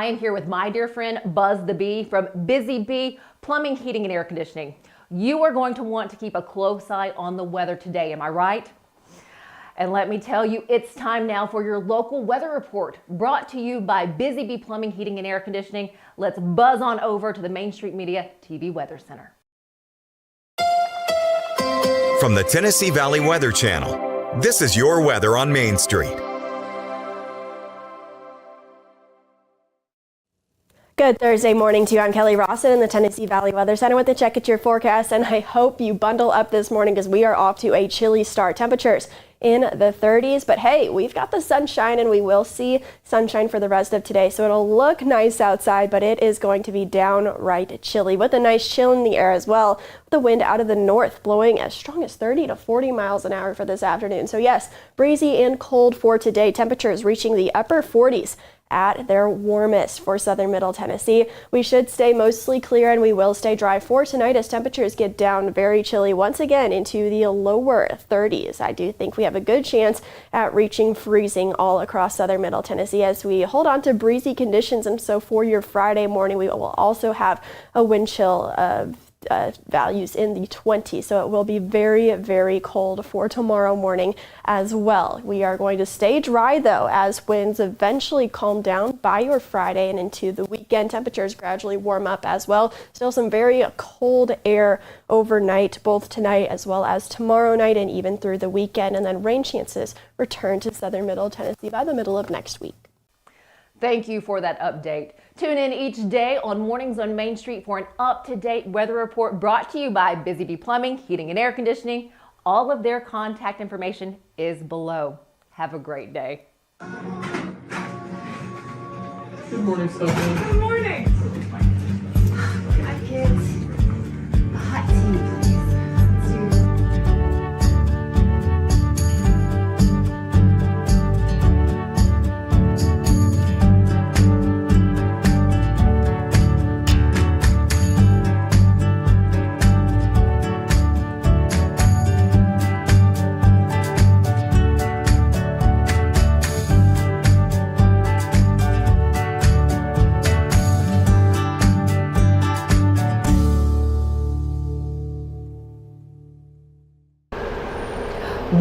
I am here with my dear friend Buzz the Bee from Busy Bee Plumbing, Heating, and Air Conditioning. You are going to want to keep a close eye on the weather today, am I right? And let me tell you, it's time now for your local weather report, brought to you by Busy Bee Plumbing, Heating, and Air Conditioning. Let's buzz on over to the Main Street Media TV Weather Center. From the Tennessee Valley Weather Channel, this is your weather on Main Street. Good Thursday morning to you. I'm Kelly Rawson in the Tennessee Valley Weather Center with a check at your forecast, and I hope you bundle up this morning because we are off to a chilly start. Temperatures in the 30s, but hey, we've got the sunshine and we will see sunshine for the rest of today, so it'll look nice outside, but it is going to be downright chilly with a nice chill in the air as well. The wind out of the north blowing as strong as 30 to 40 miles an hour for this afternoon. So yes, breezy and cold for today. Temperatures reaching the upper 40s at their warmest for southern middle Tennessee. We should stay mostly clear and we will stay dry for tonight as temperatures get down very chilly once again into the lower 30s. I do think we have a good chance at reaching freezing all across southern middle Tennessee as we hold on to breezy conditions. And so for your Friday morning, we will also have a wind chill values in the 20s, so it will be very, very cold for tomorrow morning as well. We are going to stay dry though as winds eventually calm down by your Friday and into the weekend. Temperatures gradually warm up as well. Still some very cold air overnight, both tonight as well as tomorrow night and even through the weekend, and then rain chances return to southern middle Tennessee by the middle of next week. Thank you for that update. Tune in each day on Mornings on Main Street for an up-to-date weather report brought to you by Busy Bee Plumbing, Heating, and Air Conditioning. All of their contact information is below. Have a great day. Good morning, Stefanie. Good morning. Hi, kids. A hot tea.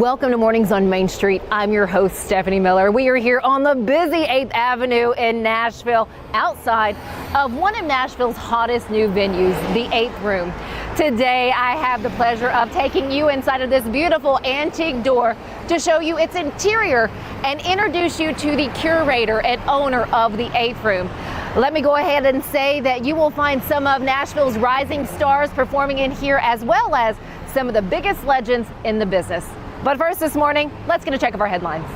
Welcome to Mornings on Main Street. I'm your host, Stefanie Miller. We are here on the busy 8th Avenue in Nashville, outside of one of Nashville's hottest new venues, the 8th Room. Today, I have the pleasure of taking you inside of this beautiful antique door to show you its interior and introduce you to the curator and owner of the 8th Room. Let me go ahead and say that you will find some of Nashville's rising stars performing in here, as well as some of the biggest legends in the business. But first this morning, let's get a check of our headlines.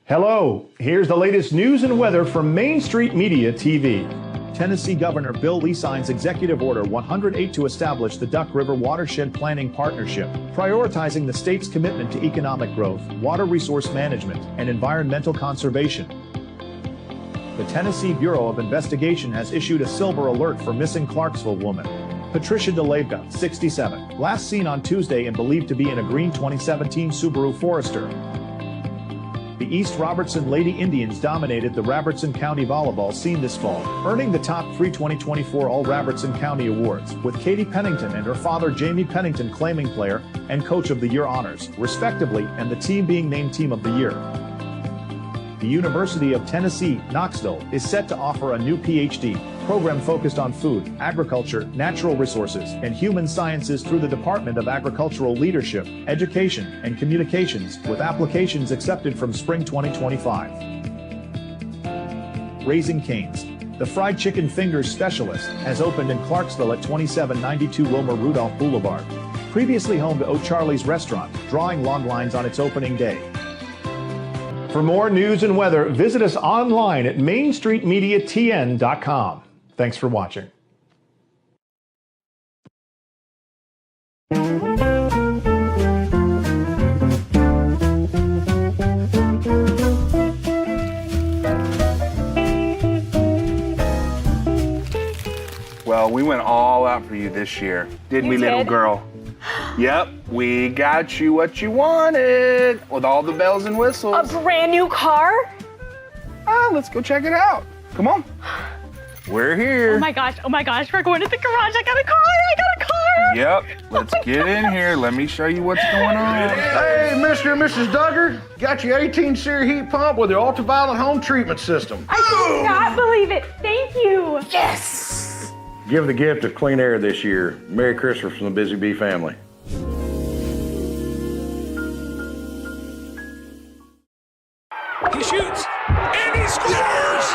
Hello, here's the latest news and weather from Main Street Media TV. Tennessee Governor Bill Lee signs Executive Order 108 to establish the Duck River Watershed Planning Partnership, prioritizing the state's commitment to economic growth, water resource management, and environmental conservation. The Tennessee Bureau of Investigation has issued a silver alert for missing Clarksville woman Patricia DeLeva, 67, last seen on Tuesday and believed to be in a green 2017 Subaru Forester. The East Robertson Lady Indians dominated the Robertson County volleyball scene this fall, earning the top 3 2024 All-Robertson County Awards, with Katie Pennington and her father Jamie Pennington claiming Player and Coach of the Year honors, respectively, and the team being named Team of the Year. The University of Tennessee, Knoxville, is set to offer a new PhD program focused on food, agriculture, natural resources, and human sciences through the Department of Agricultural Leadership, Education, and Communications, with applications accepted from spring 2025. Raising Cane's, the fried chicken fingers specialist, has opened in Clarksville at 2792 Wilmer Rudolph Boulevard. Previously home to O'Charlie's Restaurant, drawing long lines on its opening day. For more news and weather, visit us online at mainstreetmediatn.com. Thanks for watching. Well, we went all out for you this year, didn't we, little girl? Yep, we got you what you wanted with all the bells and whistles. A brand new car? Let's go check it out. Come on. We're here. Oh my gosh, we're going to the garage. I got a car. Yep, let's get in here. Let me show you what's going on. Hey, Mr. and Mrs. Duggar, got your 18 series heat pump with the ultraviolet home treatment system. I cannot believe it. Thank you. Yes! Give the gift of clean air this year. Merry Christmas from the Busy Bee family. He shoots, and he scores!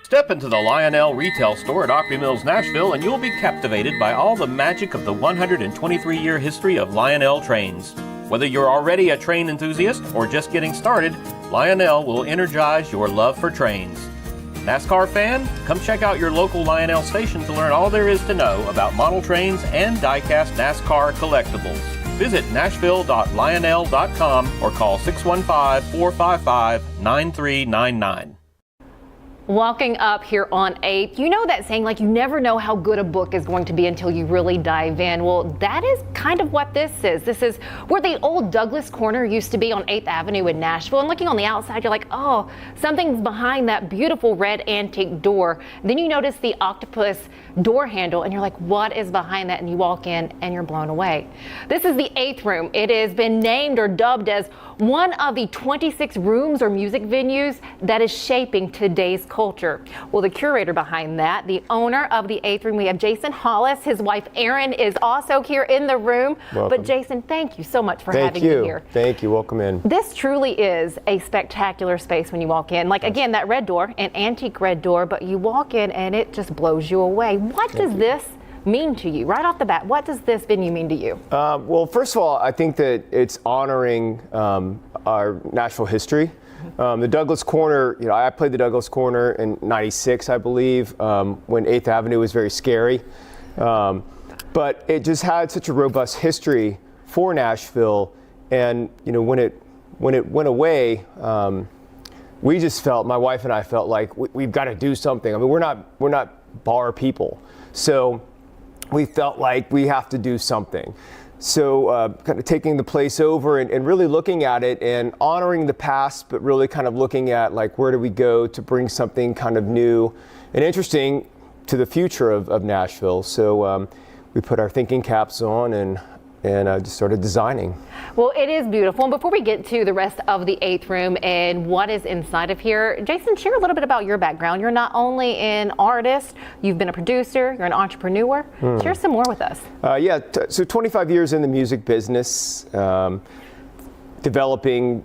Step into the Lionel retail store at Opry Mills, Nashville, and you'll be captivated by all the magic of the 123-year history of Lionel trains. Whether you're already a train enthusiast or just getting started, Lionel will energize your love for trains. NASCAR fan? Come check out your local Lionel station to learn all there is to know about model trains and die-cast NASCAR collectibles. Visit nashville.lionel.com or call 615-455-9399. Walking up here on 8th, you know that saying, like, you never know how good a book is going to be until you really dive in. Well, that is kind of what this is. This is where the old Douglas Corner used to be on 8th Avenue in Nashville. And looking on the outside, you're like, oh, something's behind that beautiful red antique door. Then you notice the octopus door handle and you're like, what is behind that? And you walk in and you're blown away. This is the 8th room. It has been named or dubbed as one of the 26 rooms or music venues that is shaping today's culture. Well, the curator behind that, the owner of the 8th room, we have Jason Hollis. His wife Erin is also here in the room. Welcome. But Jason, thank you so much for having me here. Thank you. Welcome in. This truly is a spectacular space when you walk in. Like, again, that red door, an antique red door, but you walk in and it just blows you away. What does this mean to you? Right off the bat, what does this venue mean to you? Well, first of all, I think that it's honoring our Nashville history. The Douglas Corner, you know, I played the Douglas Corner in '96, I believe, when 8th Avenue was very scary. But it just had such a robust history for Nashville. And, you know, when it went away, we just felt, my wife and I felt like we've got to do something. I mean, we're not bar people. So we felt like we have to do something. So kind of taking the place over and really looking at it and honoring the past, but really kind of looking at, like, where do we go to bring something kind of new and interesting to the future of Nashville. So we put our thinking caps on and just started designing. Well, it is beautiful. And before we get to the rest of the 8th room and what is inside of here, Jason, share a little bit about your background. You're not only an artist, you've been a producer, you're an entrepreneur. Share some more with us. So 25 years in the music business, developing,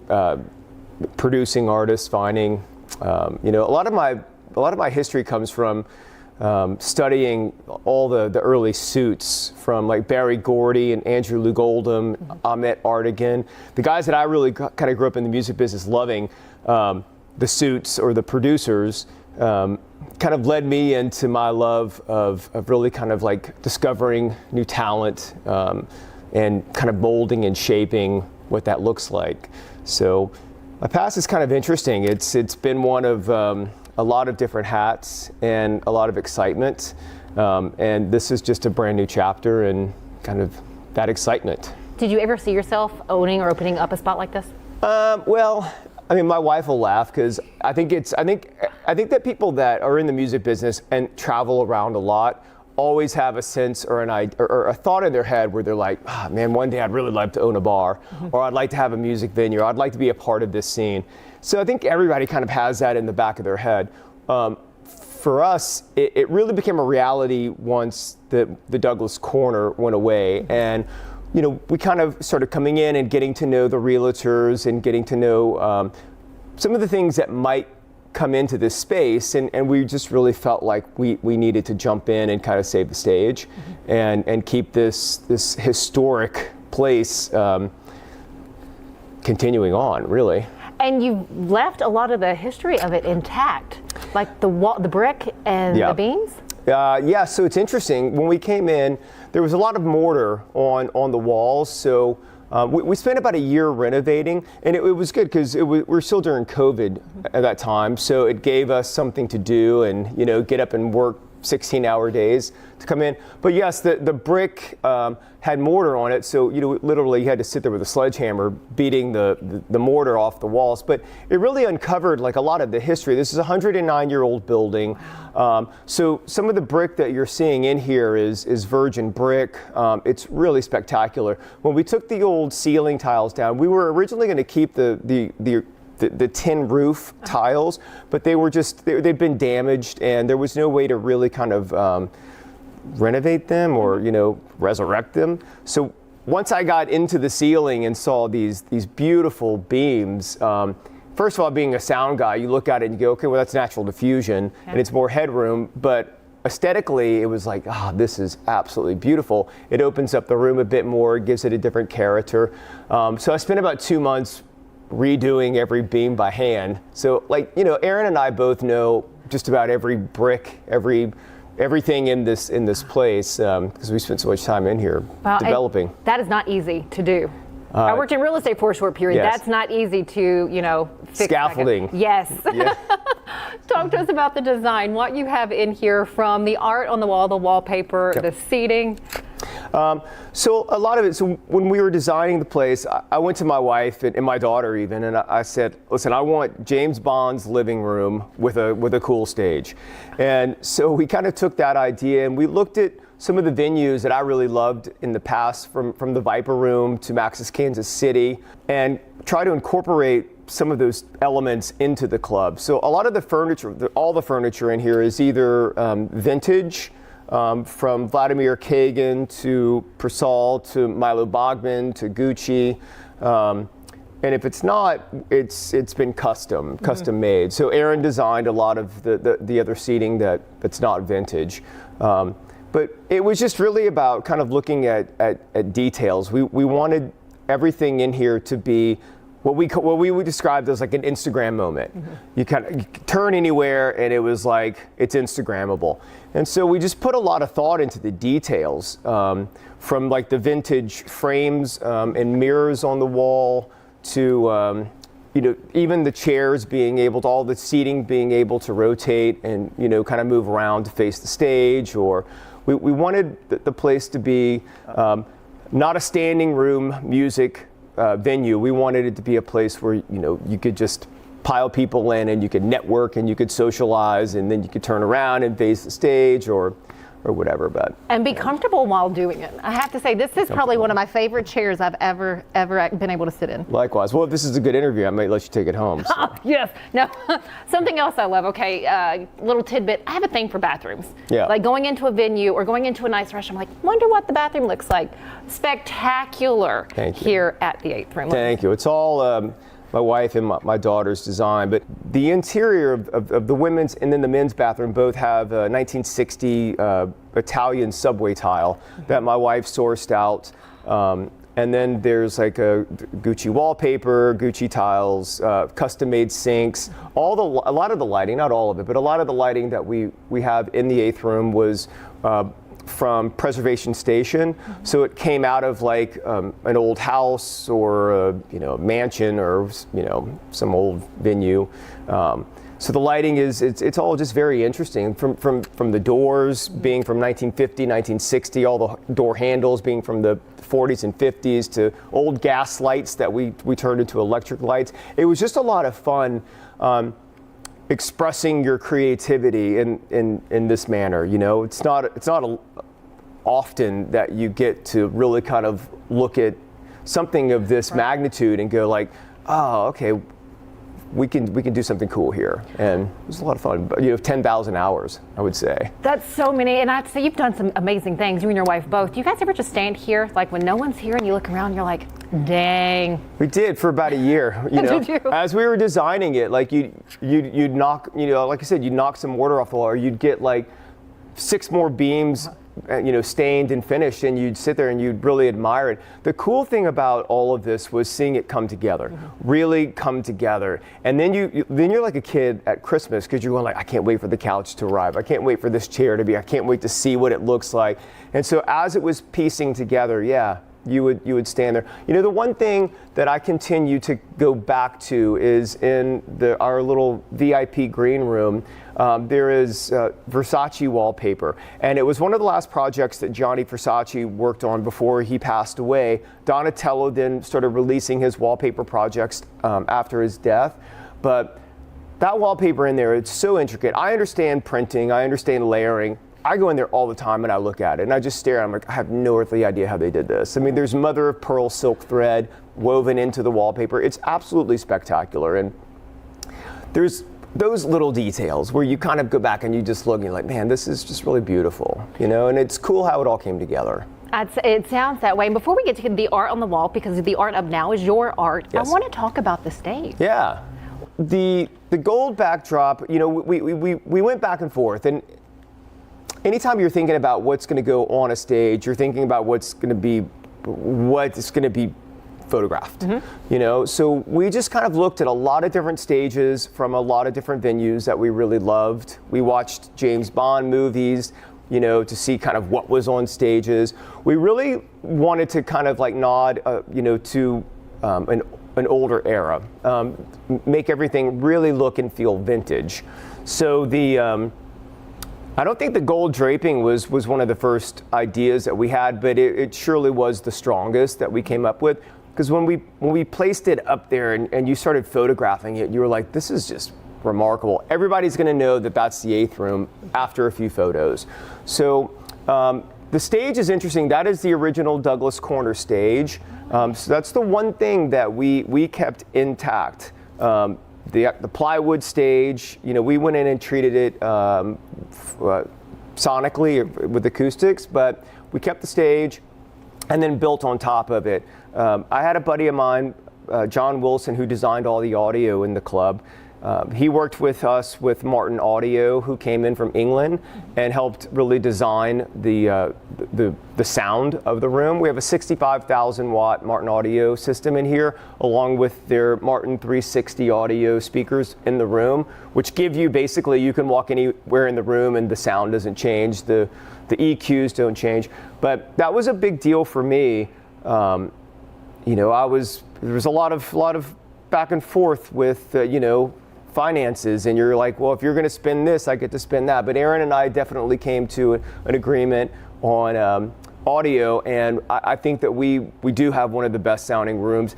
producing artists, finding, you know, a lot of my history comes from studying all the early suits from, like, Barry Gordy and Andrew Loog Oldham, Ahmet Artigan, the guys that I really kind of grew up in the music business loving. The suits or the producers kind of led me into my love of really kind of like discovering new talent and kind of molding and shaping what that looks like. So my past is kind of interesting. It's been one of a lot of different hats and a lot of excitement. And this is just a brand new chapter and kind of that excitement. Did you ever see yourself owning or opening up a spot like this? Well, I mean, my wife will laugh because I think that people that are in the music business and travel around a lot always have a sense or a thought in their head where they're like, man, one day I'd really like to own a bar, or I'd like to have a music venue, or I'd like to be a part of this scene. So I think everybody kind of has that in the back of their head. For us, it really became a reality once the Douglas Corner went away. And, you know, we kind of started coming in and getting to know the realtors and getting to know some of the things that might come into this space, and we just really felt like we needed to jump in and kind of save the stage and keep this historic place continuing on, really. And you've left a lot of the history of it intact. Like the wall, the brick and the beams? Yeah, so it's interesting. When we came in, there was a lot of mortar on the walls. So we spent about a year renovating, and it was good because we were still during COVID at that time. So it gave us something to do and, get up and work 16-hour days to come in. But yes, the brick had mortar on it, so literally you had to sit there with a sledgehammer beating the mortar off the walls. But it really uncovered like a lot of the history. This is a 109-year-old building. So some of the brick that you're seeing in here is virgin brick. It's really spectacular. When we took the old ceiling tiles down, we were originally going to keep the tin roof tiles, but they'd been damaged, and there was no way to really kind of renovate them or resurrect them. So once I got into the ceiling and saw these beautiful beams, first of all, being a sound guy, you look at it and you go, okay, well, that's natural diffusion and it's more headroom, but aesthetically, it was like, this is absolutely beautiful. It opens up the room a bit more, gives it a different character. So I spent about 2 months redoing every beam by hand. So Aaron and I both know just about every brick, everything in this place because we spent so much time in here developing. That is not easy to do. I worked in real estate for a short period. Yes. That's not easy to, fix. Scaffolding. Yes. Yeah. Talk to us about the design, what you have in here from the art on the wall, the wallpaper, the seating. So a lot of it, so when we were designing the place, I went to my wife and my daughter even, and I said, listen, I want James Bond's living room with a cool stage. And so we kind of took that idea and we looked at some of the venues that I really loved in the past, from the Viper Room to Max's Kansas City, and try to incorporate some of those elements into the club. So a lot of the furniture, all the furniture in here is either vintage, from Vladimir Kagan to Persol to Milo Bogman to Gucci. And if it's not, it's been custom made. So Aaron designed a lot of the other seating that's not vintage. But it was just really about kind of looking at details. We wanted everything in here to be what we would describe as like an Instagram moment. You turn anywhere and it was like it's Instagrammable. And so we just put a lot of thought into the details, from like the vintage frames and mirrors on the wall to even the chairs being able to, all the seating being able to rotate and kind of move around to face the stage. Or we wanted the place to be not a standing room music venue. We wanted it to be a place where you could just pile people in and you could network and you could socialize and then you could turn around and face the stage or whatever. And be comfortable while doing it. I have to say, this is probably one of my favorite chairs I've ever been able to sit in. Likewise. Well, if this is a good interview, I might let you take it home. So. Yes. No. Something else I love. Okay, little tidbit. I have a thing for bathrooms. Yeah. Like going into a venue or going into a nice restaurant, I'm like, wonder what the bathroom looks like. Spectacular. Thank you. Here at the 8th Room. Thank you. It's all my wife and my daughter's design, but the interior of the women's and then the men's bathroom both have a 1960 Italian subway tile that my wife sourced out. And then there's like a Gucci wallpaper, Gucci tiles, custom-made sinks. A lot of the lighting, not all of it, but a lot of the lighting that we have in the 8th Room was from Preservation Station. So it came out of like an old house or a mansion or some old venue. So the lighting it's all just very interesting from the doors being from 1950, 1960, all the door handles being from the 40s and 50s to old gas lights that we turned into electric lights. It was just a lot of fun. Expressing your creativity in this manner. It's not often that you get to really kind of look at something of this magnitude and go like, oh, okay, we can do something cool here. And it was a lot of fun. But 10,000 hours, I would say. That's so many, and I have to say you've done some amazing things. You and your wife both. Do you guys ever just stand here, like when no one's here, and you look around, and you're like, dang. We did for about a year. Did you? As we were designing it, like you'd knock, like I said, you'd knock some mortar off the wall, or you'd get like 6 more beams stained and finished, and you'd sit there and you'd really admire it. The cool thing about all of this was seeing it come together, really come together. And then you're like a kid at Christmas, because you're going like, I can't wait for the couch to arrive. I can't wait for this chair to be. I can't wait to see what it looks like. And so as it was piecing together, you would stand there. The one thing that I continue to go back to is in our little VIP green room, there is Versace wallpaper. And it was one of the last projects that Gianni Versace worked on before he passed away. Donatello then started releasing his wallpaper projects after his death. But that wallpaper in there, it's so intricate. I understand printing, I understand layering. I go in there all the time and I look at it and I just stare. I'm like, I have no earthly idea how they did this. I mean, there's mother of pearl silk thread woven into the wallpaper. It's absolutely spectacular. And there's those little details where you kind of go back and you just look and you're like, man, this is just really beautiful, and it's cool how it all came together. It sounds that way. And before we get to the art on the wall, because the art up now is your art, yes. I want to talk about the stage. Yeah. The gold backdrop, we went back and forth, and anytime you're thinking about what's going to go on a stage, you're thinking about what's going to be photographed. So we just kind of looked at a lot of different stages from a lot of different venues that we really loved. We watched James Bond movies, to see kind of what was on stages. We really wanted to kind of like nod, to an older era, make everything really look and feel vintage. So I don't think the gold draping was one of the first ideas that we had, but it surely was the strongest that we came up with. Because when we placed it up there and you started photographing it, you were like, this is just remarkable. Everybody's going to know that that's the 8th room after a few photos. So the stage is interesting. That is the original Douglas Corner stage. So that's the one thing that we kept intact. The plywood stage, we went in and treated it sonically with acoustics, but we kept the stage and then built on top of it. I had a buddy of mine, John Wilson, who designed all the audio in the club. He worked with us with Martin Audio, who came in from England and helped really design the sound of the room. We have a 65,000 watt Martin Audio system in here, along with their Martin 360 audio speakers in the room, which give you basically, you can walk anywhere in the room and the sound doesn't change, the EQs don't change. But that was a big deal for me. There was a lot of back and forth with, finances, and you're like, well, if you're going to spend this, I get to spend that. But Aaron and I definitely came to an agreement on audio, and I think that we do have one of the best sounding rooms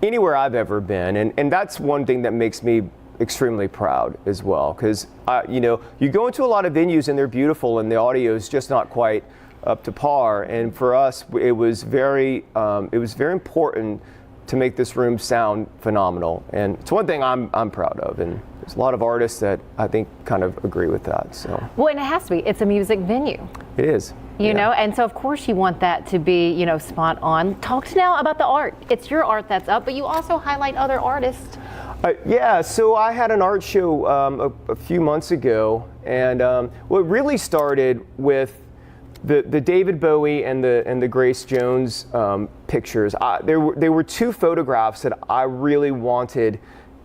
anywhere I've ever been, and that's one thing that makes me extremely proud as well, because you go into a lot of venues and they're beautiful and the audio is just not quite up to par, and for us it was very important to make this room sound phenomenal. And it's one thing I'm proud of, and there's a lot of artists that I think kind of agree with that. So. Well, and it has to be. It's a music venue. It is. You know, and so of course you want that to be, spot on. Talk to now about the art. It's your art that's up, but you also highlight other artists. So I had an art show a few months ago, and what really started with the David Bowie and the Grace Jones pictures. There were two photographs that I really wanted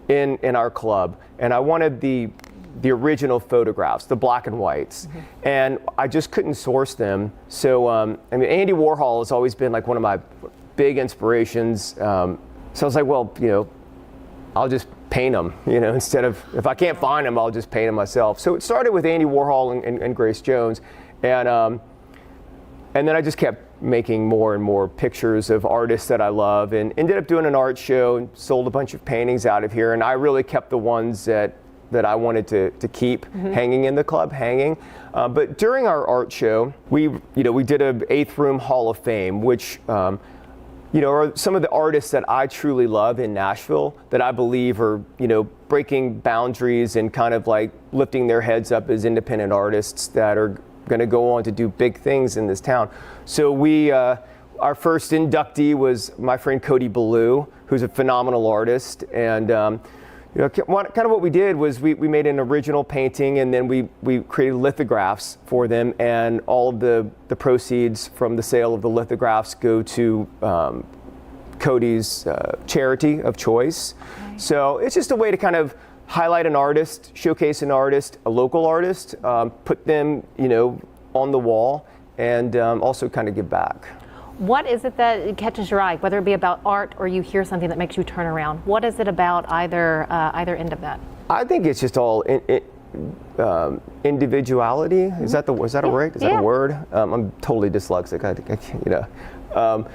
in our club, and I wanted the original photographs, the black and whites, and I just couldn't source them. So Andy Warhol has always been like one of my big inspirations. So I was like, well, I'll just paint them, instead of, if I can't find them, I'll just paint them myself. So it started with Andy Warhol and Grace Jones, and then I just kept making more and more pictures of artists that I love, and ended up doing an art show and sold a bunch of paintings out of here. And I really kept the ones that I wanted to keep hanging in the club, but during our art show, we did a 8th Room Hall of Fame, which are some of the artists that I truly love in Nashville, that I believe are, breaking boundaries and kind of like lifting their heads up as independent artists that are going to go on to do big things in this town. So our first inductee was my friend Cody Ballou, who's a phenomenal artist, and kind of what we did was we made an original painting, and then we created lithographs for them, and all of the proceeds from the sale of the lithographs go to Cody's charity of choice. Okay. So it's just a way to kind of highlight an artist, showcase an artist, a local artist, put them, on the wall, and also kind of give back. What is it that catches your eye, whether it be about art or you hear something that makes you turn around? What is it about either end of that? I think it's just all individuality. Is that a word? Is that a word? I'm totally dyslexic. I can't,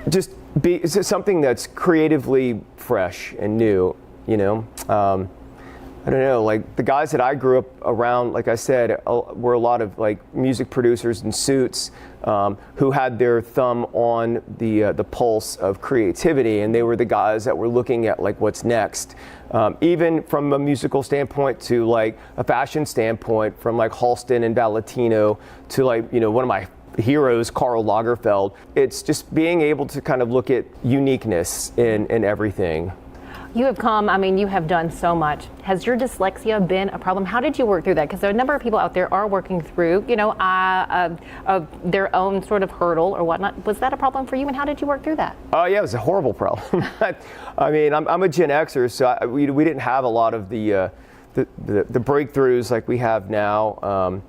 just be something that's creatively fresh and new. I don't know, like the guys that I grew up around, like I said, were a lot of like music producers in suits who had their thumb on the pulse of creativity, and they were the guys that were looking at like what's next, even from a musical standpoint to like a fashion standpoint, from like Halston and Valentino to like one of my heroes, Karl Lagerfeld. It's just being able to kind of look at uniqueness in everything. You have you have done so much. Has your dyslexia been a problem? How did you work through that? Because a number of people out there are working through, their own sort of hurdle or whatnot. Was that a problem for you, and how did you work through that? Oh, yeah, it was a horrible problem. I'm a Gen Xer, so we didn't have a lot of the breakthroughs like we have now.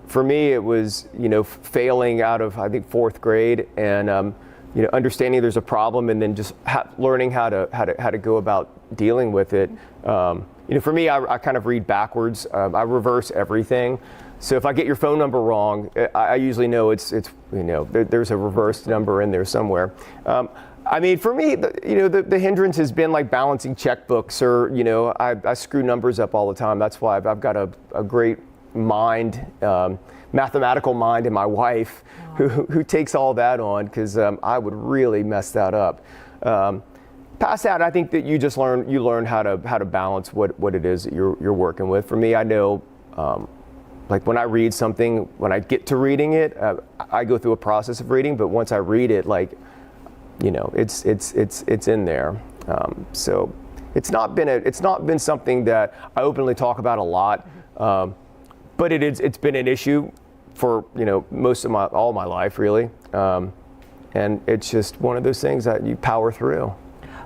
For me, it was, failing out of, I think, 4th grade, and understanding there's a problem, and then just learning how to go about dealing with it. For me, I kind of read backwards. I reverse everything. So if I get your phone number wrong, I usually know it's there's a reversed number in there somewhere. For me, the hindrance has been like balancing checkbooks, or I screw numbers up all the time. That's why I've got a great mind, mathematical mind, in my wife, who takes all that on, because I would really mess that up. Past that, I think that you learn how to balance what it is that you're working with. For me, I know, like when I read something, when I get to reading it, I go through a process of reading, but once I read it, it's in there. So it's not been something that I openly talk about a lot. But it's been an issue for all my life, really, and it's just one of those things that you power through.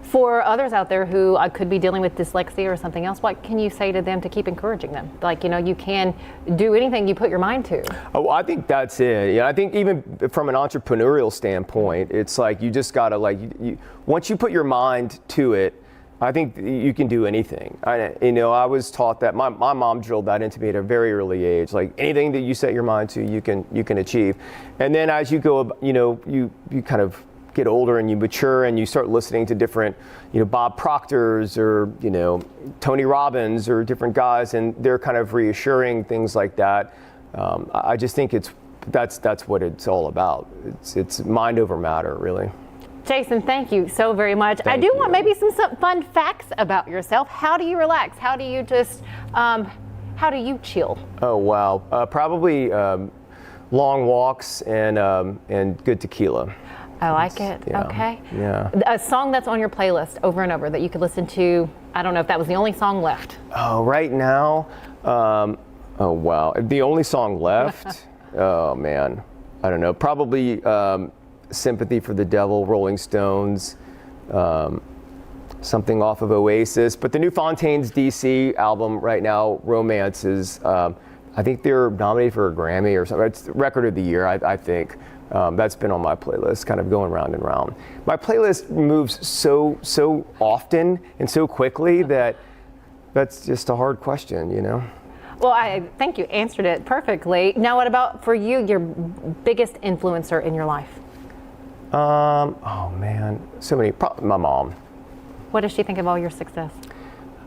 For others out there who could be dealing with dyslexia or something else, what can you say to them to keep encouraging them? Like, you can do anything you put your mind to. Oh, I think that's it. Yeah, I think even from an entrepreneurial standpoint, it's like you just gotta once you put your mind to it, I think you can do anything. I was taught that. My mom drilled that into me at a very early age. Like anything that you set your mind to, you can achieve. And then as you go, you kind of get older and you mature and you start listening to different, Bob Proctors or Tony Robbins or different guys, and they're kind of reassuring things like that. I just think that's what it's all about. It's mind over matter, really. Jason, thank you so very much. I do want maybe some fun facts about yourself. How do you relax? How do you just, how do you chill? Oh, wow. Probably long walks and good tequila. I like it. Yeah. Okay. Yeah. A song that's on your playlist over and over that you could listen to. I don't know if that was the only song left. Oh, right now. Oh, wow. The only song left? Oh, man. I don't know. Probably Sympathy for the Devil, Rolling Stones, something off of Oasis. But the new Fontaines DC album right now, Romance, is, I think they're nominated for a Grammy or something. It's Record of the Year, I think. That's been on my playlist, kind of going round and round. My playlist moves so often and so quickly that's just a hard question, Well, I think you answered it perfectly. Now, what about for you, your biggest influencer in your life? Oh man, so many. My mom. What does she think of all your success?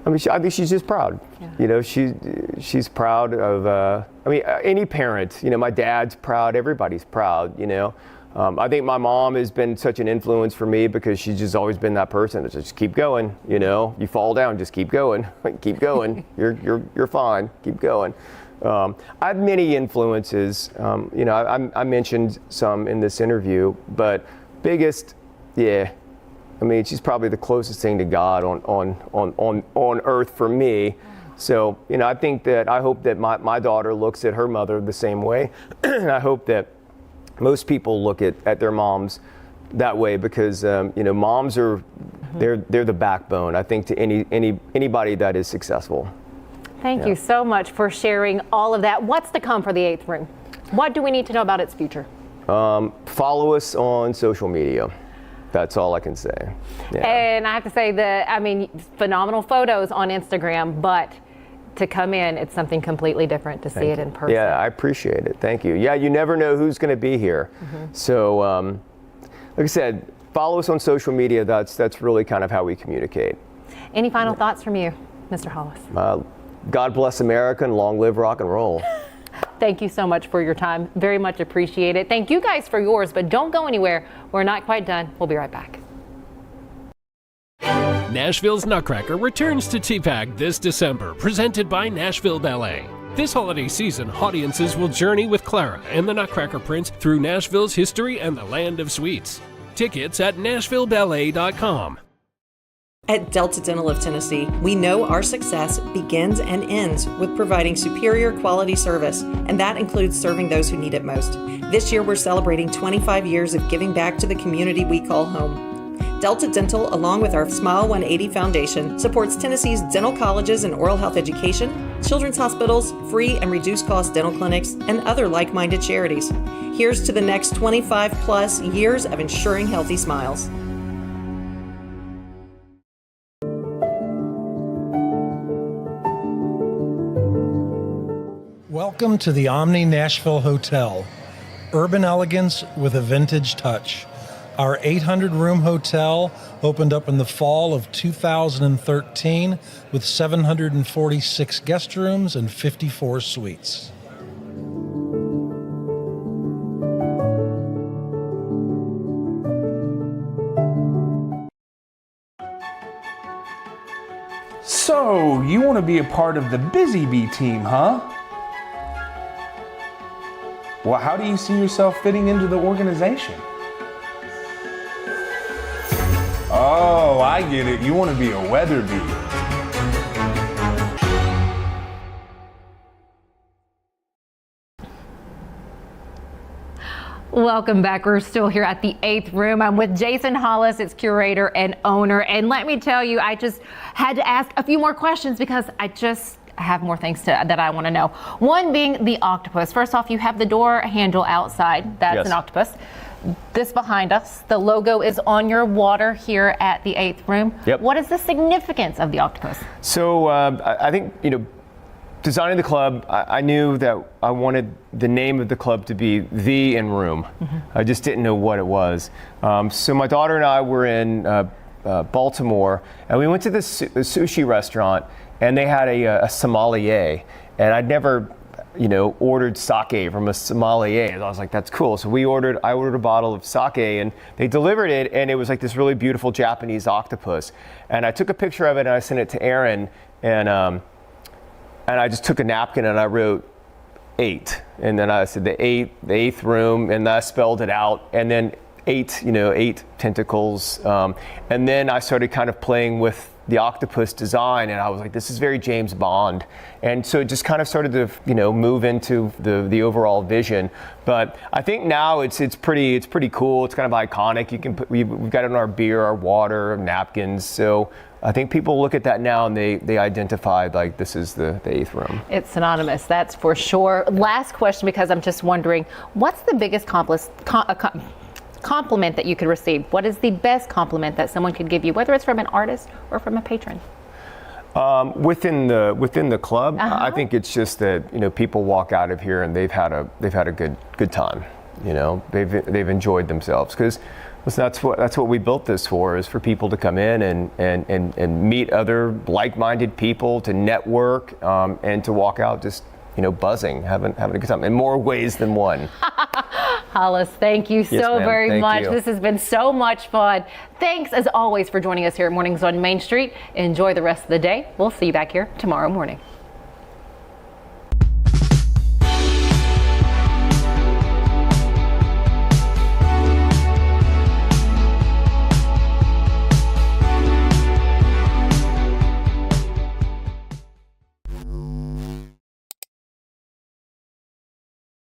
I think she's just proud. Yeah. She's proud of. Any parent. My dad's proud. Everybody's proud. I think my mom has been such an influence for me because she's just always been that person that just keep going. You fall down, just keep going. Keep going. You're fine. Keep going. I have many influences. I mentioned some in this interview, but biggest, I mean, she's probably the closest thing to God on earth for me. So, you know, I hope that my daughter looks at her mother the same way. And I hope that most people look at their moms that way, because, you know, moms are, they're the backbone, I think, to anybody that is successful. Thank you so much for sharing all of that. What's to come for the 8th room? What do we need to know about its future? Follow us on social media. That's all I can say. Yeah. And I have to say that, I mean, phenomenal photos on Instagram, but to come in, it's something completely different to see it in person. Yeah, I appreciate it. Thank you. Yeah, you never know who's going to be here. So, like I said, follow us on social media. That's really kind of how we communicate. Any final thoughts from you, Mr. Hollis? God bless America and long live rock and roll. Thank you so much for your time. Very much appreciate it. Thank you guys for yours, but don't go anywhere. We're not quite done. We'll be right back. Nashville's Nutcracker returns to TPAC this December, presented by Nashville Ballet. This holiday season, audiences will journey with Clara and the Nutcracker Prince through Nashville's history and the land of sweets. Tickets at NashvilleBallet.com. At Delta Dental of Tennessee, we know our success begins and ends with providing superior quality service, and that includes serving those who need it most. This year, we're celebrating 25 years of giving back to the community we call home. Delta Dental, along with our Smile 180 Foundation, supports Tennessee's dental colleges and oral health education, children's hospitals, free and reduced cost dental clinics, and other like-minded charities. Here's to the next 25 plus years of ensuring healthy smiles. Welcome to the Omni Nashville Hotel. Urban elegance with a vintage touch. Our 800-room hotel opened up in the fall of 2013 with 746 guest rooms and 54 suites. So, you want to be a part of the Busy Bee team, huh? Well, how do you see yourself fitting into the organization? Oh, I get it. You want to be a weather bee. Welcome back. We're still here at the 8th room. I'm with Jason Hollis, its curator and owner. And let me tell you, I just had to ask a few more questions because I have more things that I want to know. One being the octopus. First off, you have the door handle outside. That's an octopus. This behind us, the logo is on your water here at the 8th room. Yep. What is the significance of the octopus? So I think, you know, designing the club, I knew that I wanted the name of the club to be The In Room. I just didn't know what it was. So my daughter and I were in Baltimore, and we went to this sushi restaurant, and they had a sommelier, and I'd never, you know, ordered sake from a sommelier. And I was like, that's cool. So I ordered a bottle of sake, and they delivered it, and it was like this really beautiful Japanese octopus. And I took a picture of it, and I sent it to Aaron, and I just took a napkin and I wrote 8, and then I said the 8th room, and I spelled it out, and then 8, you know, 8 tentacles, and then I started kind of playing with the octopus design, and I was like, this is very James Bond, and so it just kind of started to, you know, move into the overall vision. But I think now it's pretty cool. It's kind of iconic. You can we've got it in our beer, our water, napkins. So I think people look at that now and they identify like this is the 8th room. It's synonymous, that's for sure. Last question, because I'm just wondering, what's the biggest compliment that you could receive? What is the best compliment that someone could give you, whether it's from an artist or from a patron? Within the club, I think it's just that, you know, people walk out of here and they've had a good time. You know, they've enjoyed themselves, because that's what we built this for, is for people to come in and meet other like-minded people, to network, and to walk out just, you know, buzzing, having a good time in more ways than one. Hollis, thank you so very much. This has been so much fun. Thanks, as always, for joining us here at Mornings on Main Street. Enjoy the rest of the day. We'll see you back here tomorrow morning.